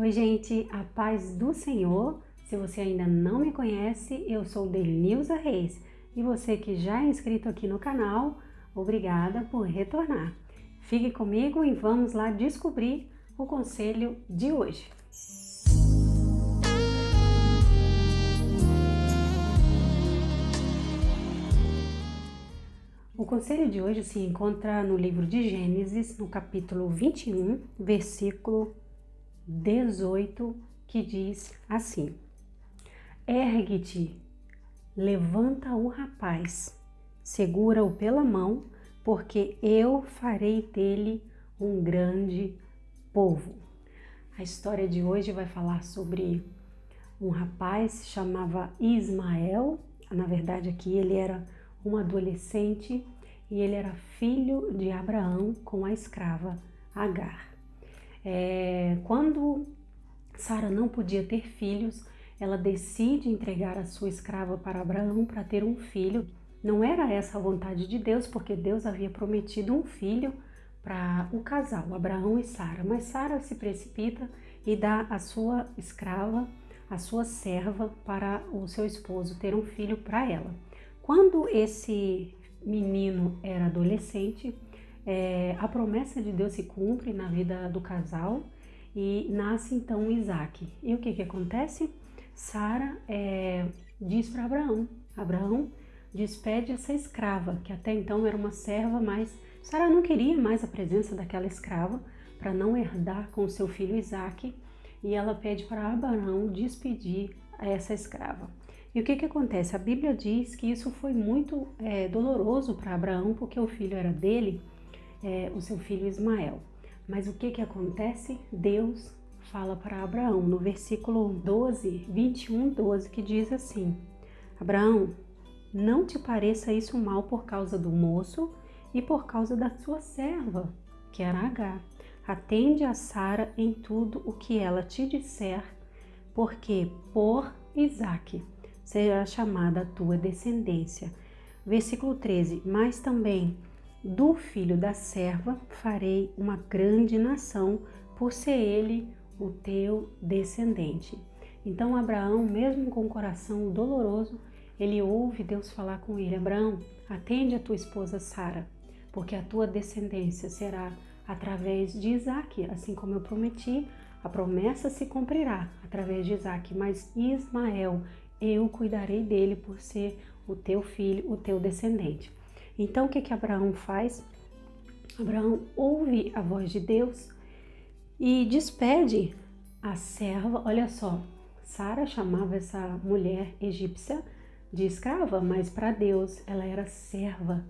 Oi, gente, a paz do Senhor. Se você ainda não me conhece, eu sou Denilza Reis e você que já é inscrito aqui no canal, obrigada por retornar. Fique comigo e vamos lá descobrir o conselho de hoje. O conselho de hoje se encontra no livro de Gênesis, no capítulo 21, versículo 18, que diz assim: Ergue-te, levanta o rapaz, segura-o pela mão, porque eu farei dele um grande povo. A história de hoje vai falar sobre um rapaz que se chamava Ismael. Na verdade, aqui ele era um adolescente e ele era filho de Abraão com a escrava Agar. Quando Sara não podia ter filhos, ela decide entregar a sua escrava para Abraão para ter um filho. Não era essa a vontade de Deus, porque Deus havia prometido um filho para o casal, Abraão e Sara. Mas Sara se precipita e dá a sua escrava, a sua serva, para o seu esposo ter um filho para ela. Quando esse menino era adolescente, a promessa de Deus se cumpre na vida do casal e nasce então Isaac. E o que acontece? Sara diz para Abraão despede essa escrava, que até então era uma serva, mas Sara não queria mais a presença daquela escrava para não herdar com seu filho Isaac, e ela pede para Abraão despedir essa escrava. E o que acontece? A Bíblia diz que isso foi muito doloroso para Abraão, porque o filho era dele, o seu filho Ismael. Mas o que acontece? Deus fala para Abraão no versículo 21:12, que diz assim: Abraão, não te pareça isso mal por causa do moço e por causa da sua serva, que era Agar. Atende a Sara em tudo o que ela te disser, porque por Isaque será chamada a tua descendência. Versículo 13, mas também do filho da serva farei uma grande nação, por ser ele o teu descendente. Então Abraão, mesmo com o coração doloroso, ele ouve Deus falar com ele: Abraão, atende a tua esposa Sara, porque a tua descendência será através de Isaque, assim como eu prometi, a promessa se cumprirá através de Isaque, mas Ismael, eu cuidarei dele por ser o teu filho, o teu descendente. Então o que Abraão faz? Abraão ouve a voz de Deus e despede a serva. Olha só, Sara chamava essa mulher egípcia de escrava, mas para Deus ela era serva.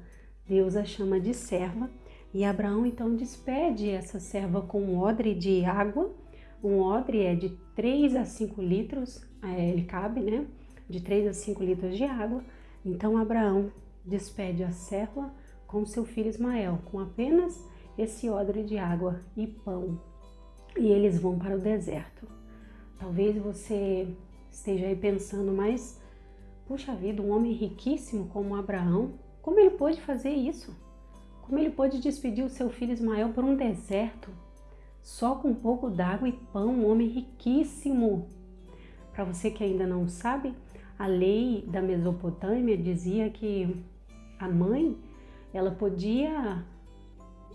Deus a chama de serva. E Abraão então despede essa serva com um odre de água. Um odre é de 3 a 5 litros, ele cabe, né? De 3 a 5 litros de água. Então Abraão despede a serva com seu filho Ismael, com apenas esse odre de água e pão. E eles vão para o deserto. Talvez você esteja aí pensando, mas puxa vida, um homem riquíssimo como Abraão, como ele pôde fazer isso? Como ele pôde despedir o seu filho Ismael por um deserto, só com um pouco d'água e pão? Um homem riquíssimo. Para você que ainda não sabe, a lei da Mesopotâmia dizia que a mãe, ela podia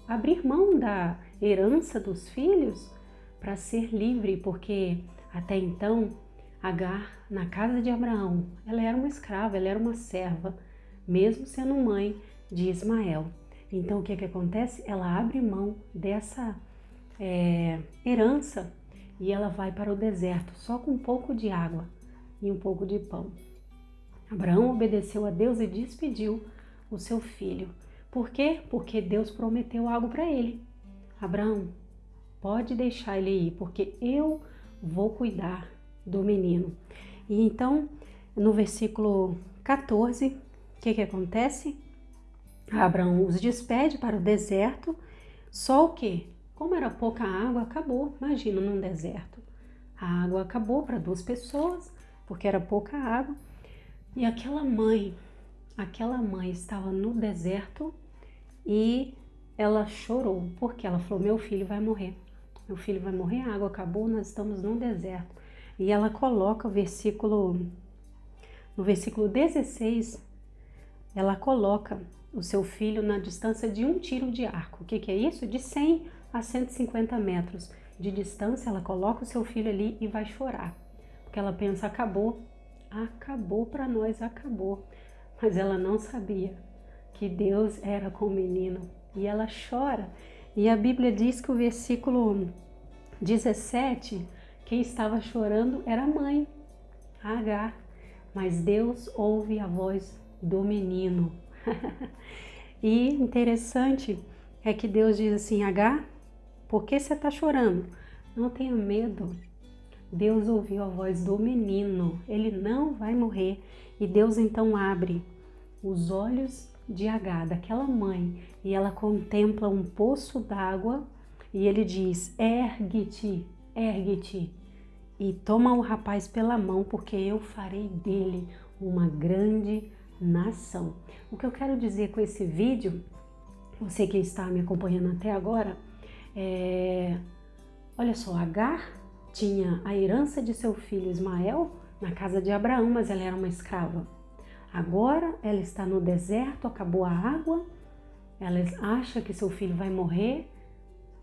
abrir mão da herança dos filhos para ser livre, porque até então Agar, na casa de Abraão, ela era uma escrava, ela era uma serva, mesmo sendo mãe de Ismael. Então o que acontece? Ela abre mão dessa herança e ela vai para o deserto só com um pouco de água e um pouco de pão. Abraão obedeceu a Deus e despediu o seu filho. Por quê? Porque Deus prometeu algo para ele. Abraão, pode deixar ele ir, porque eu vou cuidar do menino. E então, no versículo 14, o que acontece? Abraão os despede para o deserto, só o quê? Como era pouca água, acabou. Imagina num deserto. A água acabou para 2 pessoas, porque era pouca água. E aquela mãe estava no deserto e ela chorou, porque ela falou: meu filho vai morrer. meu filho vai morrer, a água acabou, nós estamos no deserto. E ela coloca no versículo 16, ela coloca o seu filho na distância de um tiro de arco. O que é isso? De 100 a 150 metros de distância, ela coloca o seu filho ali e vai chorar. Porque ela pensa, acabou para nós, acabou. Mas ela não sabia que Deus era com o menino. E ela chora. E a Bíblia diz que o versículo 17, quem estava chorando era a mãe, a Agar. Mas Deus ouve a voz do menino. E interessante é que Deus diz assim, Agar, por que você está chorando? Não tenha medo. Deus ouviu a voz do menino, ele não vai morrer. E Deus então abre os olhos de Agar, daquela mãe, e ela contempla um poço d'água e ele diz, ergue-te, ergue-te e toma o rapaz pela mão, porque eu farei dele uma grande nação. O que eu quero dizer com esse vídeo, você que está me acompanhando até agora, olha só, Agar tinha a herança de seu filho Ismael na casa de Abraão, mas ela era uma escrava. Agora ela está no deserto, acabou a água, ela acha que seu filho vai morrer,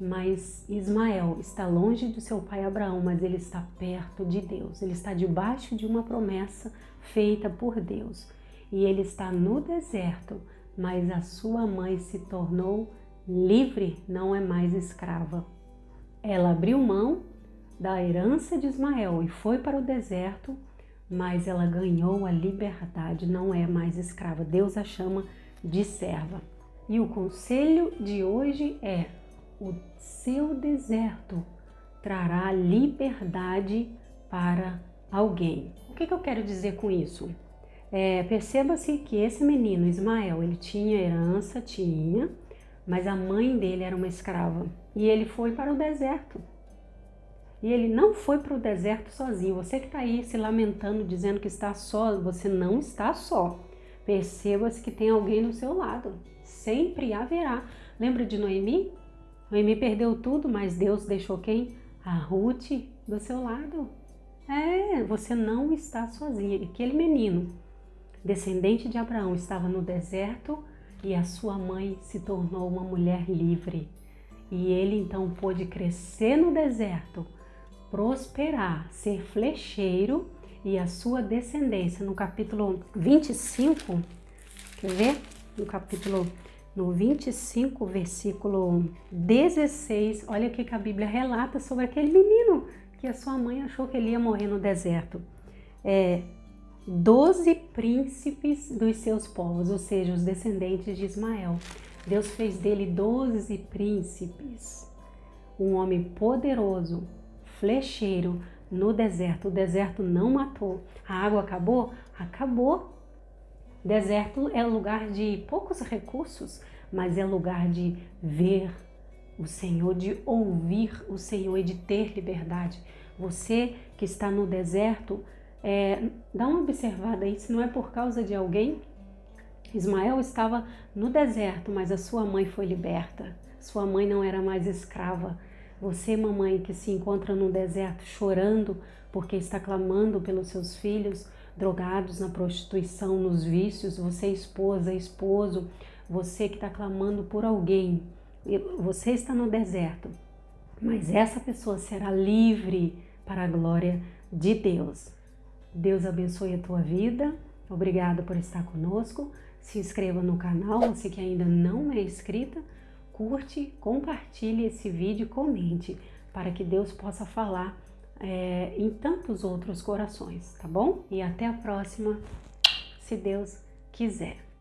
mas Ismael está longe do seu pai Abraão, mas ele está perto de Deus. Ele está debaixo de uma promessa feita por Deus. E ele está no deserto, mas a sua mãe se tornou livre, não é mais escrava. Ela abriu mão da herança de Ismael e foi para o deserto, mas ela ganhou a liberdade, não é mais escrava. Deus a chama de serva. E o conselho de hoje é: o seu deserto trará liberdade para alguém. O que eu quero dizer com isso? Perceba-se que esse menino, Ismael, ele tinha herança, mas a mãe dele era uma escrava. E ele foi para o deserto. E ele não foi para o deserto sozinho. Você que está aí se lamentando, dizendo que está só, você não está só. Perceba-se que tem alguém do seu lado. Sempre haverá. Lembra de Noemi? Noemi perdeu tudo, mas Deus deixou quem? A Ruth do seu lado. Você não está sozinha. Aquele menino, descendente de Abraão, estava no deserto e a sua mãe se tornou uma mulher livre. E ele então pôde crescer no deserto, prosperar, ser flecheiro, e a sua descendência, no capítulo 25, quer ver? No 25, versículo 16, olha o que a Bíblia relata sobre aquele menino que a sua mãe achou que ele ia morrer no deserto. 12 príncipes dos seus povos, ou seja, os descendentes de Ismael. Deus fez dele 12 príncipes, um homem poderoso, flecheiro no deserto. O deserto não matou. A água acabou? Acabou. Deserto é lugar de poucos recursos, mas é lugar de ver o Senhor, de ouvir o Senhor e de ter liberdade. Você que está no deserto, dá uma observada aí, se não é por causa de alguém. Ismael estava no deserto, mas a sua mãe foi liberta. Sua mãe não era mais escrava. Você, mamãe, que se encontra no deserto chorando porque está clamando pelos seus filhos, drogados na prostituição, nos vícios, você esposa, esposo, você que está clamando por alguém, você está no deserto, mas essa pessoa será livre para a glória de Deus. Deus abençoe a tua vida, obrigada por estar conosco, se inscreva no canal, você que ainda não é inscrita, curte, compartilhe esse vídeo, comente, para que Deus possa falar em tantos outros corações, tá bom? E até a próxima, se Deus quiser.